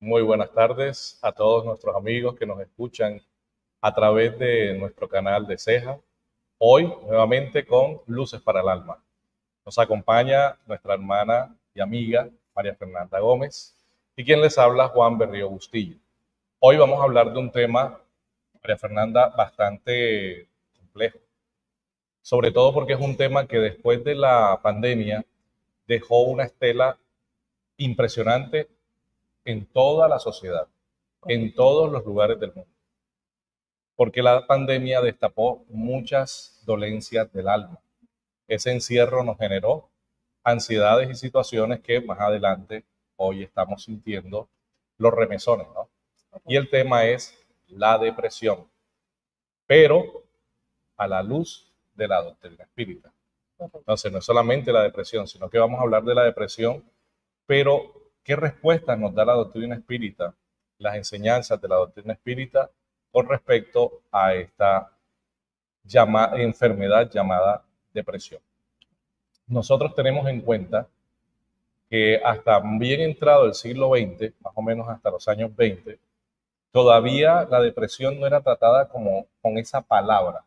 Muy buenas tardes a todos nuestros amigos que nos escuchan a través de nuestro canal de Ceja. Hoy nuevamente con Luces para el Alma. Nos acompaña nuestra hermana y amiga María Fernanda Gómez y quien les habla Juan Berrío Bustillo. Hoy vamos a hablar de un tema, María Fernanda, bastante complejo, sobre todo porque es un tema que después de la pandemia dejó una estela impresionante en toda la sociedad, en todos los lugares del mundo, porque la pandemia destapó muchas dolencias del alma. Ese encierro nos generó ansiedades y situaciones que más adelante hoy estamos sintiendo los remesones, ¿no? Y el tema es la depresión, pero a la luz de la doctrina espírita. Entonces, no es solamente la depresión, sino que vamos a hablar de la depresión, pero ¿qué respuestas nos da la doctrina espírita, las enseñanzas de la doctrina espírita con respecto a esta enfermedad llamada depresión? Nosotros tenemos en cuenta que hasta bien entrado el siglo XX, más o menos hasta los años 20, todavía la depresión no era tratada como con esa palabra.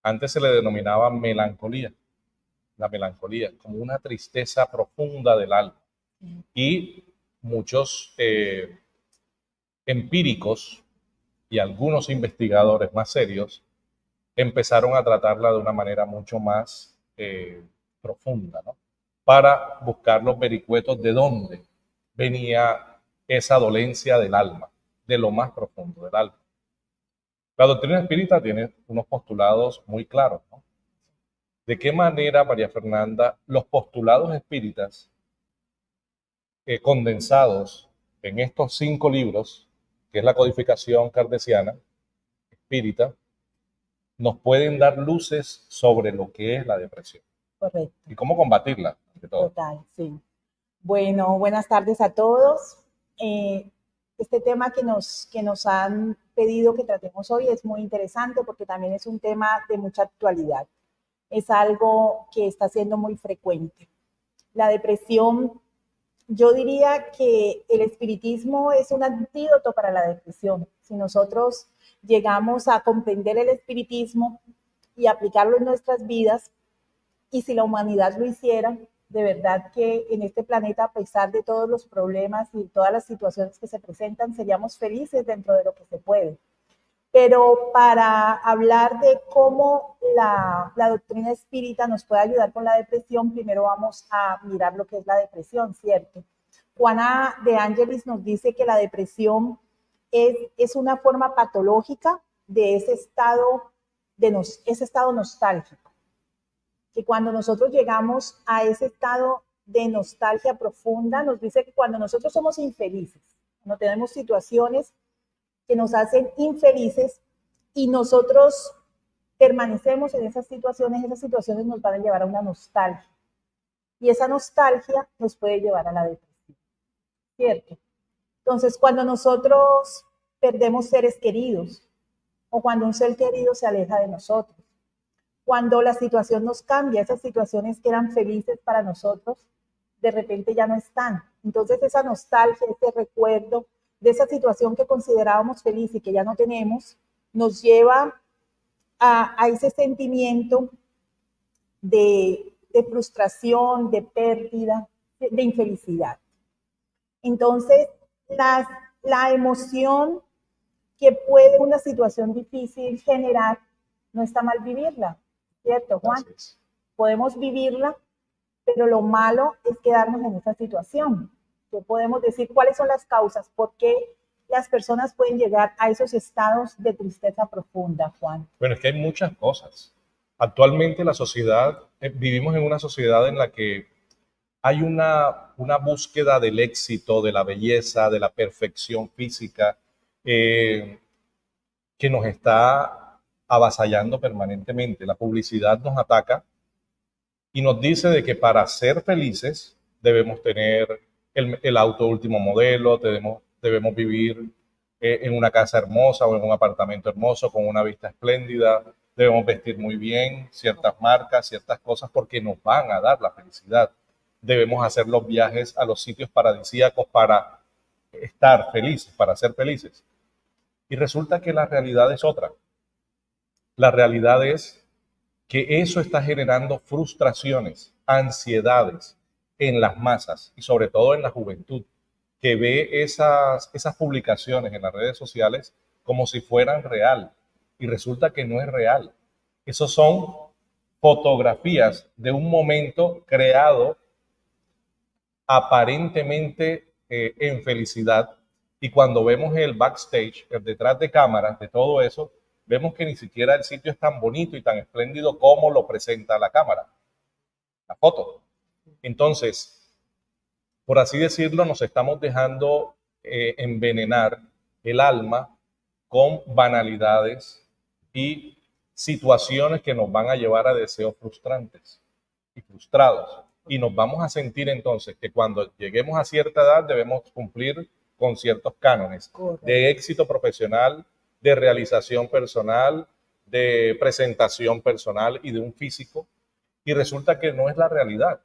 Antes se le denominaba melancolía, la melancolía, como una tristeza profunda del alma. Y muchos empíricos y algunos investigadores más serios empezaron a tratarla de una manera mucho más profunda, ¿no? Para buscar los vericuetos de dónde venía esa dolencia del alma, de lo más profundo del alma. La doctrina espírita tiene unos postulados muy claros, ¿no? ¿De qué manera, María Fernanda, los postulados espíritas condensados en estos 5 libros, que es la codificación kardeciana, espírita, nos pueden dar luces sobre lo que es la depresión? Correcto. Y cómo combatirla, ante todo. Total, sí. Bueno, buenas tardes a todos. Este tema que nos han pedido que tratemos hoy es muy interesante porque también es un tema de mucha actualidad. Es algo que está siendo muy frecuente. La depresión, yo diría que el espiritismo es un antídoto para la depresión. Si nosotros llegamos a comprender el espiritismo y aplicarlo en nuestras vidas, y si la humanidad lo hiciera, de verdad que en este planeta, a pesar de todos los problemas y todas las situaciones que se presentan, seríamos felices dentro de lo que se puede. Pero para hablar de cómo la doctrina espírita nos puede ayudar con la depresión, primero vamos a mirar lo que es la depresión, ¿cierto? Juana de Ángelis nos dice que la depresión es una forma patológica de ese estado nostálgico, que cuando nosotros llegamos a ese estado de nostalgia profunda, nos dice que cuando nosotros somos infelices, no tenemos situaciones que nos hacen infelices y nosotros permanecemos en esas situaciones nos van a llevar a una nostalgia. Y esa nostalgia nos puede llevar a la depresión, ¿cierto? Entonces, cuando nosotros perdemos seres queridos o cuando un ser querido se aleja de nosotros, cuando la situación nos cambia, esas situaciones que eran felices para nosotros, de repente ya no están. Entonces esa nostalgia, ese recuerdo de esa situación que considerábamos feliz y que ya no tenemos, nos lleva a ese sentimiento de frustración, de pérdida, de infelicidad. Entonces, la emoción que puede una situación difícil generar, no está mal vivirla, ¿cierto, Juan? Podemos vivirla, pero lo malo es quedarnos en esa situación. ¿Qué podemos decir? ¿Cuáles son las causas? ¿Por qué las personas pueden llegar a esos estados de tristeza profunda, Juan? Bueno, es que hay muchas cosas. Actualmente la sociedad, vivimos en una sociedad en la que hay una búsqueda del éxito, de la belleza, de la perfección física, que nos está avasallando permanentemente. La publicidad nos ataca y nos dice de que para ser felices debemos tener el auto último modelo, debemos vivir en una casa hermosa o en un apartamento hermoso con una vista espléndida. Debemos vestir muy bien, ciertas marcas, ciertas cosas porque nos van a dar la felicidad. Debemos hacer los viajes a los sitios paradisíacos para estar felices, para ser felices. Y resulta que la realidad es otra. La realidad es que eso está generando frustraciones, ansiedades en las masas y sobre todo en la juventud, que ve esas publicaciones en las redes sociales como si fueran real y resulta que no es real. Esos son fotografías de un momento creado aparentemente en felicidad y cuando vemos el backstage, el detrás de cámaras de todo eso, vemos que ni siquiera el sitio es tan bonito y tan espléndido como lo presenta la cámara, la foto. Entonces, por así decirlo, nos estamos dejando envenenar el alma con banalidades y situaciones que nos van a llevar a deseos frustrantes y frustrados. Y nos vamos a sentir entonces que cuando lleguemos a cierta edad debemos cumplir con ciertos cánones de éxito profesional, de realización personal, de presentación personal y de un físico. Y resulta que no es la realidad.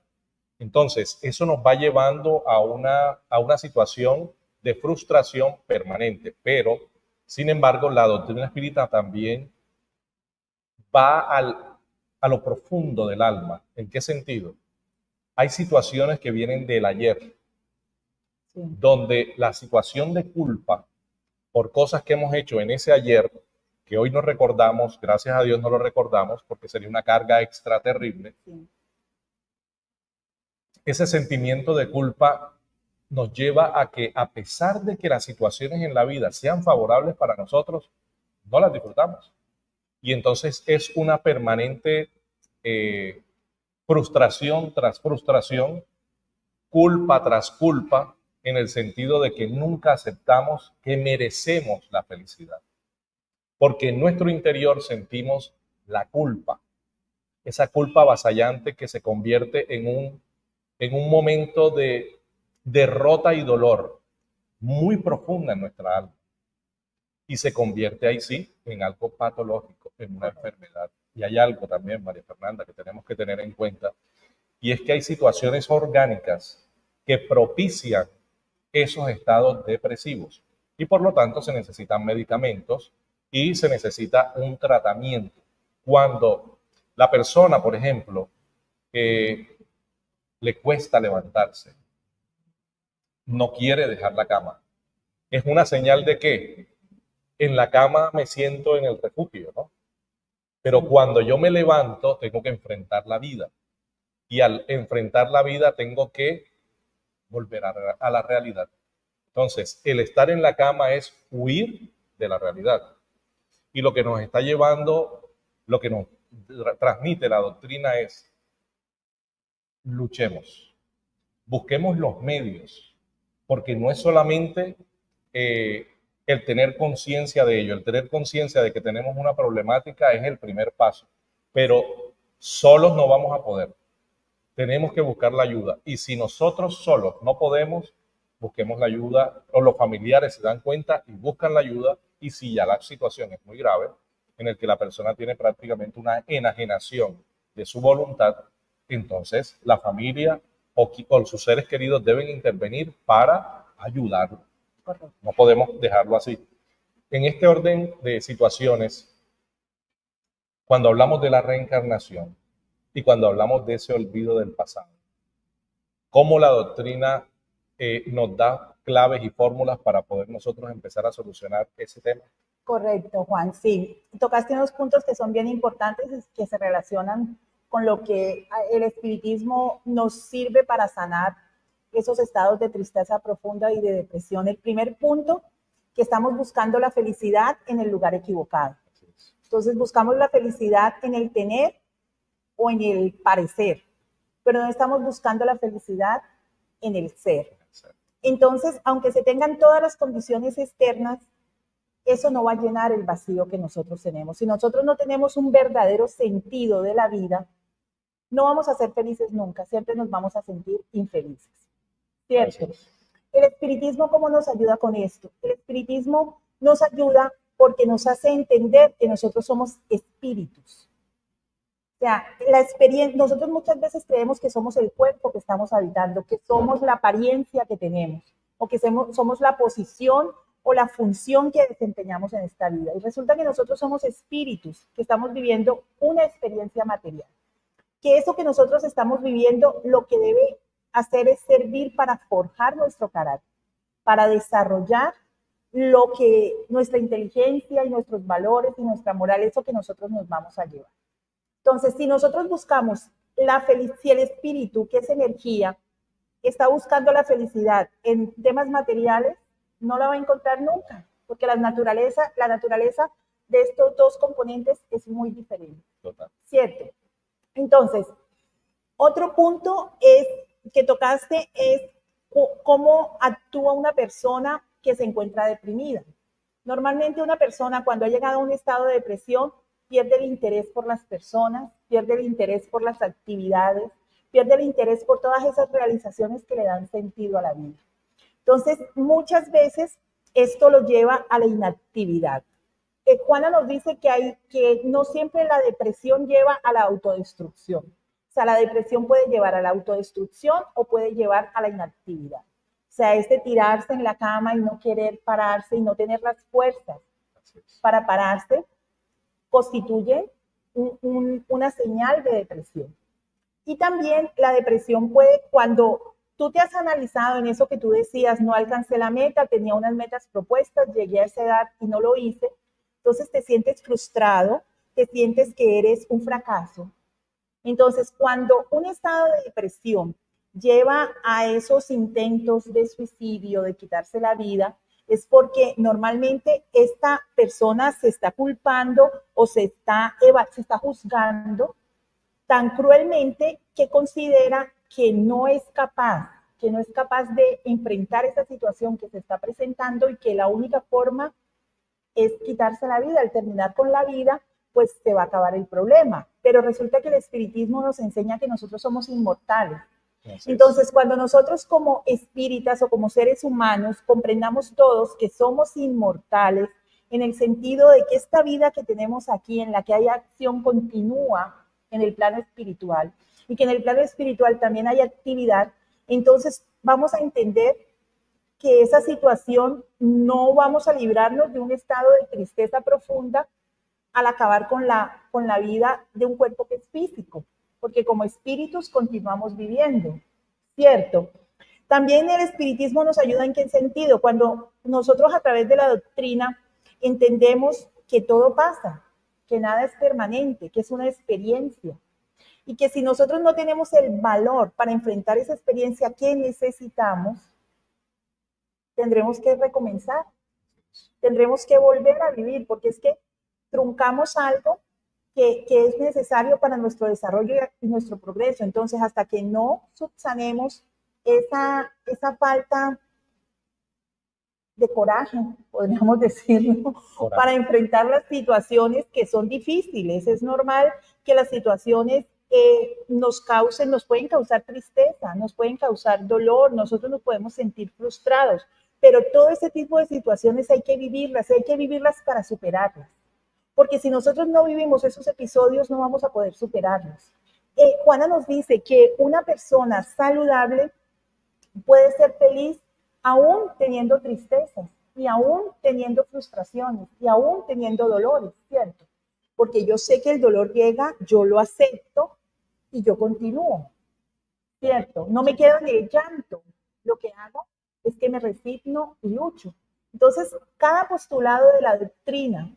Entonces, eso nos va llevando a una situación de frustración permanente. Pero, sin embargo, la doctrina espírita también va a lo profundo del alma. ¿En qué sentido? Hay situaciones que vienen del ayer, donde la situación de culpa por cosas que hemos hecho en ese ayer, que hoy no recordamos, gracias a Dios no lo recordamos, porque sería una carga extra terrible, ese sentimiento de culpa nos lleva a que, a pesar de que las situaciones en la vida sean favorables para nosotros, no las disfrutamos. Y entonces es una permanente frustración tras frustración, culpa tras culpa, en el sentido de que nunca aceptamos que merecemos la felicidad. Porque en nuestro interior sentimos la culpa, esa culpa avasallante que se convierte en un momento de derrota y dolor muy profunda en nuestra alma. Y se convierte ahí sí en algo patológico, en una enfermedad. Y hay algo también, María Fernanda, que tenemos que tener en cuenta, y es que hay situaciones orgánicas que propician esos estados depresivos y por lo tanto se necesitan medicamentos y se necesita un tratamiento. Cuando la persona, por ejemplo, le cuesta levantarse, no quiere dejar la cama, es una señal de que en la cama me siento en el refugio, ¿no? Pero cuando yo me levanto, tengo que enfrentar la vida. Y al enfrentar la vida, tengo que volver a la realidad. Entonces, el estar en la cama es huir de la realidad. Y lo que nos está llevando, lo que nos transmite la doctrina es, luchemos, busquemos los medios, porque no es solamente el tener conciencia de ello, el tener conciencia de que tenemos una problemática es el primer paso, pero solos no vamos a poder. Tenemos que buscar la ayuda. Y si nosotros solos no podemos, busquemos la ayuda, o los familiares se dan cuenta y buscan la ayuda. Y si ya la situación es muy grave, en el que la persona tiene prácticamente una enajenación de su voluntad, entonces la familia o sus seres queridos deben intervenir para ayudarlo. No podemos dejarlo así. En este orden de situaciones, cuando hablamos de la reencarnación y cuando hablamos de ese olvido del pasado, cómo la doctrina nos da claves y fórmulas para poder nosotros empezar a solucionar ese tema. Correcto, Juan, sí. Tocaste unos puntos que son bien importantes, que se relacionan con lo que el espiritismo nos sirve para sanar esos estados de tristeza profunda y de depresión. El primer punto, que estamos buscando la felicidad en el lugar equivocado. Entonces buscamos la felicidad en el tener o en el parecer, pero no estamos buscando la felicidad en el ser. Entonces, aunque se tengan todas las condiciones externas, eso no va a llenar el vacío que nosotros tenemos. Si nosotros no tenemos un verdadero sentido de la vida, no vamos a ser felices nunca, siempre nos vamos a sentir infelices. ¿Cierto? El espiritismo, ¿cómo nos ayuda con esto? El espiritismo nos ayuda porque nos hace entender que nosotros somos espíritus. O sea, la experiencia, nosotros muchas veces creemos que somos el cuerpo que estamos habitando, que somos la apariencia que tenemos, o que somos la posición o la función que desempeñamos en esta vida. Y resulta que nosotros somos espíritus que estamos viviendo una experiencia material. Que eso que nosotros estamos viviendo lo que debe hacer es servir para forjar nuestro carácter, para desarrollar lo que nuestra inteligencia y nuestros valores y nuestra moral, eso que nosotros nos vamos a llevar. Entonces, si nosotros buscamos la felicidad, si el espíritu, que es energía, está buscando la felicidad en temas materiales, no la va a encontrar nunca, porque la naturaleza de estos dos componentes es muy diferente. Total. ¿Cierto? Entonces, otro punto es que tocaste es cómo actúa una persona que se encuentra deprimida. Normalmente una persona cuando ha llegado a un estado de depresión pierde el interés por las personas, pierde el interés por las actividades, pierde el interés por todas esas realizaciones que le dan sentido a la vida. Entonces, muchas veces esto lo lleva a la inactividad. Juana nos dice que no siempre la depresión lleva a la autodestrucción. O sea, la depresión puede llevar a la autodestrucción o puede llevar a la inactividad. O sea, este tirarse en la cama y no querer pararse y no tener las fuerzas para pararse constituye una señal de depresión. Y también la depresión puede, cuando tú te has analizado en eso que tú decías, no alcancé la meta, tenía unas metas propuestas, llegué a esa edad y no lo hice, entonces te sientes frustrado, te sientes que eres un fracaso. Entonces, cuando un estado de depresión lleva a esos intentos de suicidio, de quitarse la vida, es porque normalmente esta persona se está culpando o se está juzgando tan cruelmente que considera que no es capaz de enfrentar esa situación que se está presentando y que la única forma es quitarse la vida. Al terminar con la vida, pues se va a acabar el problema. Pero resulta que el espiritismo nos enseña que nosotros somos inmortales. Entonces, cuando nosotros como espíritas o como seres humanos comprendamos todos que somos inmortales, en el sentido de que esta vida que tenemos aquí, en la que hay acción continúa en el plano espiritual, y que en el plano espiritual también hay actividad, entonces vamos a entender que esa situación no vamos a librarnos de un estado de tristeza profunda al acabar con la vida de un cuerpo que es físico, porque como espíritus continuamos viviendo, ¿cierto? También el espiritismo nos ayuda en qué sentido, cuando nosotros a través de la doctrina entendemos que todo pasa, que nada es permanente, que es una experiencia, y que si nosotros no tenemos el valor para enfrentar esa experiencia que necesitamos, tendremos que recomenzar, tendremos que volver a vivir, porque es que truncamos algo que es necesario para nuestro desarrollo y nuestro progreso. Entonces, hasta que no subsanemos esa falta de coraje, podríamos decirlo, para enfrentar las situaciones que son difíciles. Es normal que las situaciones nos pueden causar tristeza, nos pueden causar dolor, nosotros nos podemos sentir frustrados, pero todo ese tipo de situaciones hay que vivirlas para superarlas. Porque si nosotros no vivimos esos episodios, no vamos a poder superarlos. Juana nos dice que una persona saludable puede ser feliz aún teniendo tristezas y aún teniendo frustraciones y aún teniendo dolores, ¿cierto? Porque yo sé que el dolor llega, yo lo acepto y yo continúo, ¿cierto? No me quedo en el llanto. Lo que hago es que me resigno y lucho. Entonces, cada postulado de la doctrina,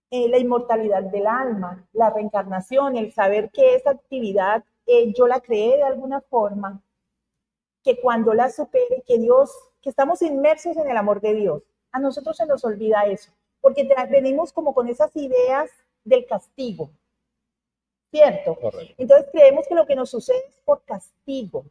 la inmortalidad del alma, la reencarnación, el saber que esa actividad yo la creé de alguna forma, que cuando la supere, que estamos inmersos en el amor de Dios. A nosotros se nos olvida eso, porque venimos como con esas ideas del castigo, ¿cierto? Correcto. Entonces creemos que lo que nos sucede es por castigo.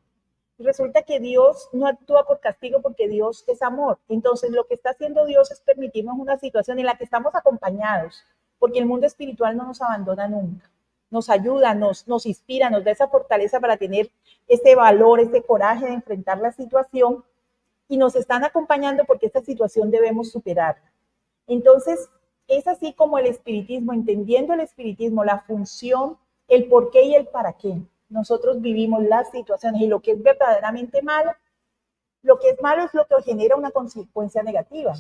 Y resulta que Dios no actúa por castigo porque Dios es amor. Entonces lo que está haciendo Dios es permitirnos una situación en la que estamos acompañados, porque el mundo espiritual no nos abandona nunca. Nos ayuda, nos inspira, nos da esa fortaleza para tener ese valor, ese coraje de enfrentar la situación, y nos están acompañando porque esta situación debemos superarla. Entonces, es así como el espiritismo, entendiendo el espiritismo, la función, el por qué y el para qué. Nosotros vivimos las situaciones y lo que es verdaderamente malo, lo que es malo es lo que genera una consecuencia negativa.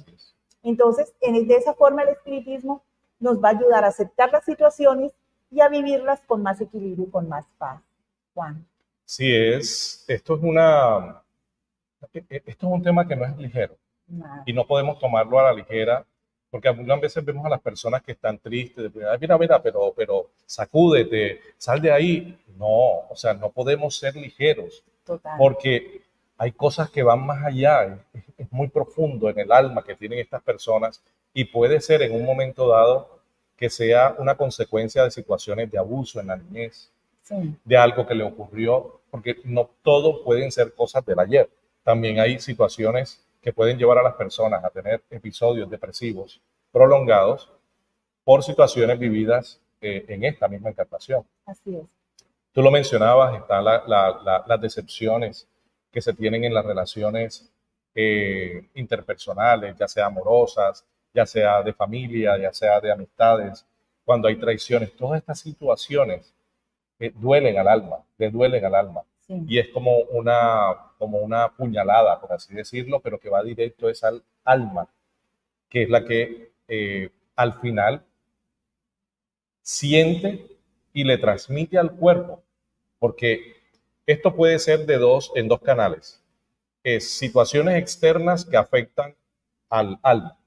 Entonces, de esa forma el espiritismo nos va a ayudar a aceptar las situaciones y a vivirlas con más equilibrio y con más paz. Juan. Sí, esto es un tema que no es ligero y no podemos tomarlo a la ligera porque algunas veces vemos a las personas que están tristes, mira, mira, pero sacúdete, sal de ahí. No, o sea, no podemos ser ligeros. Total. Porque hay cosas que van más allá, es muy profundo en el alma que tienen estas personas y puede ser en un momento dado que sea una consecuencia de situaciones de abuso en la niñez, sí, de algo que le ocurrió, porque no todo pueden ser cosas del ayer. También hay situaciones que pueden llevar a las personas a tener episodios depresivos prolongados por situaciones vividas en esta misma encarnación. Así es. Tú lo mencionabas, están las decepciones que se tienen en las relaciones interpersonales, ya sea amorosas, ya sea de familia, ya sea de amistades, cuando hay traiciones, todas estas situaciones duelen al alma, le duelen al alma. Sí. Y es como una puñalada, por así decirlo, pero que va directo es al alma, que es la que al final siente y le transmite al cuerpo, porque esto puede ser en dos canales. Es situaciones externas que afectan al alma,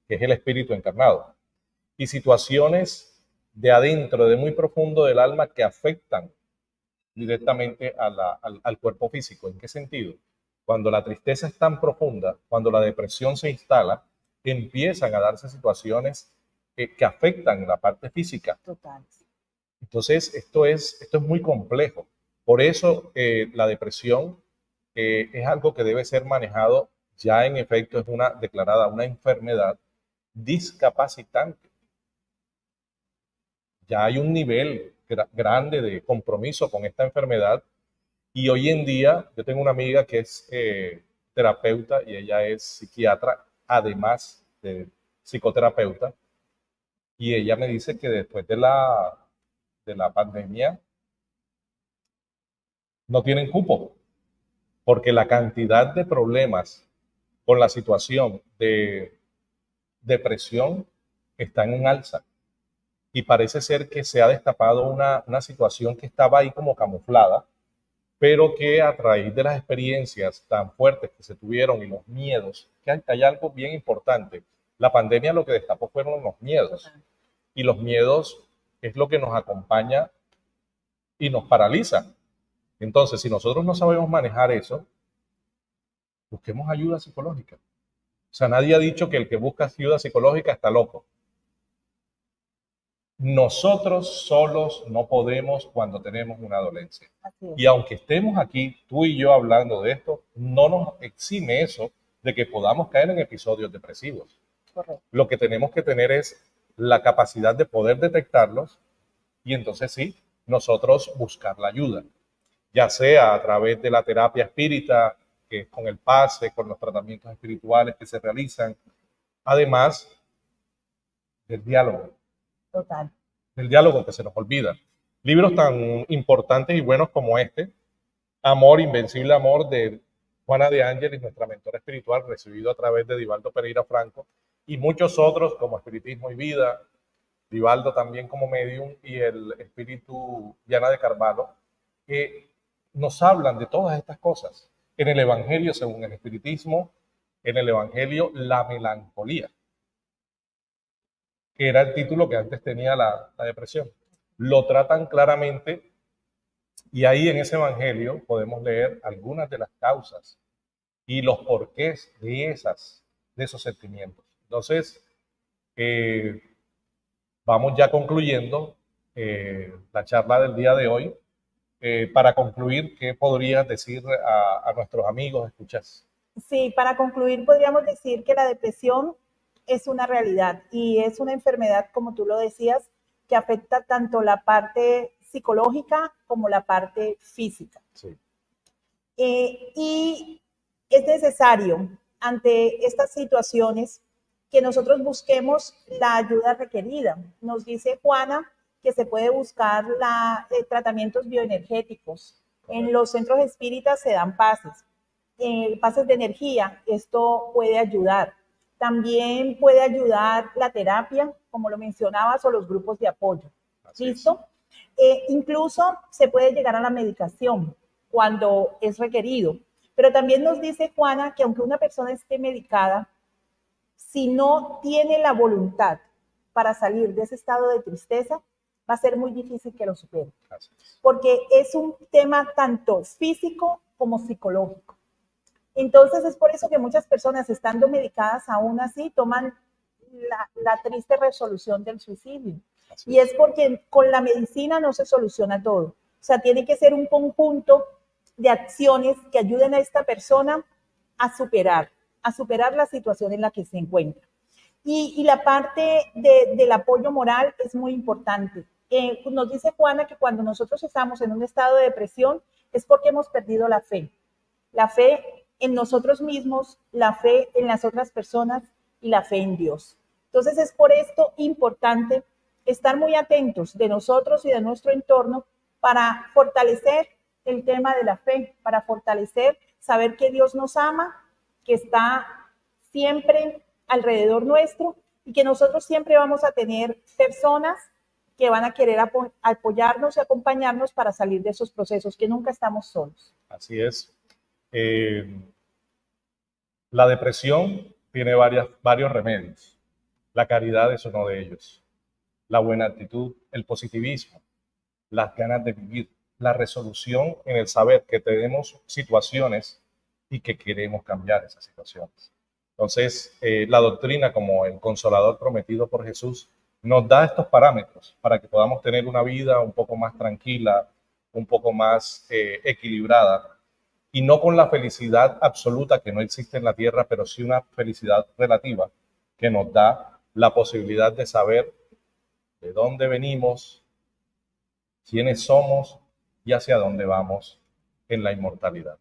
que es el espíritu encarnado, y situaciones de adentro, de muy profundo del alma, que afectan directamente al cuerpo físico. ¿En qué sentido? Cuando la tristeza es tan profunda, cuando la depresión se instala, empiezan a darse situaciones que afectan la parte física. Total. Entonces, esto es muy complejo. Por eso la depresión es algo que debe ser manejado, ya en efecto es declarada una enfermedad discapacitante. Ya hay un nivel grande de compromiso con esta enfermedad y hoy en día yo tengo una amiga que es terapeuta y ella es psiquiatra, además de psicoterapeuta, y ella me dice que después de la pandemia no tienen cupo, porque la cantidad de problemas con la situación de depresión está en un alza. Y parece ser que se ha destapado una situación que estaba ahí como camuflada, pero que a raíz de las experiencias tan fuertes que se tuvieron y los miedos, que hay algo bien importante. La pandemia lo que destapó fueron los miedos. Y los miedos es lo que nos acompaña y nos paraliza. Entonces, si nosotros no sabemos manejar eso, busquemos ayuda psicológica. O sea, nadie ha dicho que el que busca ayuda psicológica está loco. Nosotros solos no podemos cuando tenemos una dolencia. Y aunque estemos aquí, tú y yo hablando de esto, no nos exime eso de que podamos caer en episodios depresivos. Correcto. Lo que tenemos que tener es la capacidad de poder detectarlos y entonces sí, nosotros buscar la ayuda, ya sea a través de la terapia espírita, que es con el pase, con los tratamientos espirituales que se realizan, además del diálogo. Total. Del diálogo que se nos olvida. Libros tan importantes y buenos como este, Amor, Invencible Amor, de Juana de Ángeles, nuestra mentora espiritual, recibido a través de Divaldo Pereira Franco, y muchos otros como Espiritismo y Vida, Divaldo también como medium, y el espíritu Diana de Carvalho, que nos hablan de todas estas cosas. En el Evangelio, según el espiritismo, en el Evangelio, la melancolía, que era el título que antes tenía la depresión. Lo tratan claramente y ahí en ese evangelio podemos leer algunas de las causas y los porqués de esos sentimientos. Entonces, vamos ya concluyendo la charla del día de hoy. Para concluir, ¿qué podrías decir a nuestros amigos? ¿Escuchas? Sí, para concluir podríamos decir que la depresión es una realidad y es una enfermedad, como tú lo decías, que afecta tanto la parte psicológica como la parte física. Sí. Y es necesario ante estas situaciones que nosotros busquemos la ayuda requerida. Nos dice Juana que se puede buscar tratamientos bioenergéticos. En los centros espíritas se dan pases de energía. Esto puede ayudar. También puede ayudar la terapia, como lo mencionabas, o los grupos de apoyo. ¿Listo? Incluso se puede llegar a la medicación cuando es requerido. Pero también nos dice Juana que aunque una persona esté medicada, si no tiene la voluntad para salir de ese estado de tristeza, va a ser muy difícil que lo supere. Porque es un tema tanto físico como psicológico. Entonces es por eso que muchas personas, estando medicadas aún así, toman la triste resolución del suicidio. Y es porque con la medicina no se soluciona todo. O sea, tiene que ser un conjunto de acciones que ayuden a esta persona a superar la situación en la que se encuentra. Y la parte del apoyo moral es muy importante. Nos dice Juana que cuando nosotros estamos en un estado de depresión es porque hemos perdido la fe en nosotros mismos, la fe en las otras personas y la fe en Dios. Entonces es por esto importante estar muy atentos de nosotros y de nuestro entorno para fortalecer el tema de la fe, para fortalecer, saber que Dios nos ama, que está siempre alrededor nuestro y que nosotros siempre vamos a tener personas que van a querer apoyarnos y acompañarnos para salir de esos procesos, que nunca estamos solos. Así es. La depresión tiene varios remedios. La caridad es uno de ellos. La buena actitud, el positivismo, las ganas de vivir, la resolución en el saber que tenemos situaciones y que queremos cambiar esas situaciones. Entonces, la doctrina, como el consolador prometido por Jesús, nos da estos parámetros para que podamos tener una vida un poco más tranquila, un poco más equilibrada, y no con la felicidad absoluta que no existe en la tierra, pero sí una felicidad relativa que nos da la posibilidad de saber de dónde venimos, quiénes somos y hacia dónde vamos en la inmortalidad.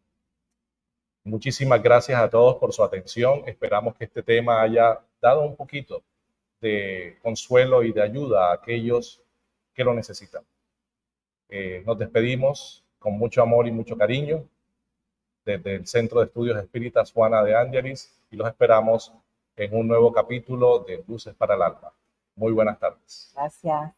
Muchísimas gracias a todos por su atención. Esperamos que este tema haya dado un poquito de consuelo y de ayuda a aquellos que lo necesitan. Nos despedimos con mucho amor y mucho cariño desde el Centro de Estudios Espíritas Juana de Ángelis y los esperamos en un nuevo capítulo de Luces para el Alma. Muy buenas tardes. Gracias.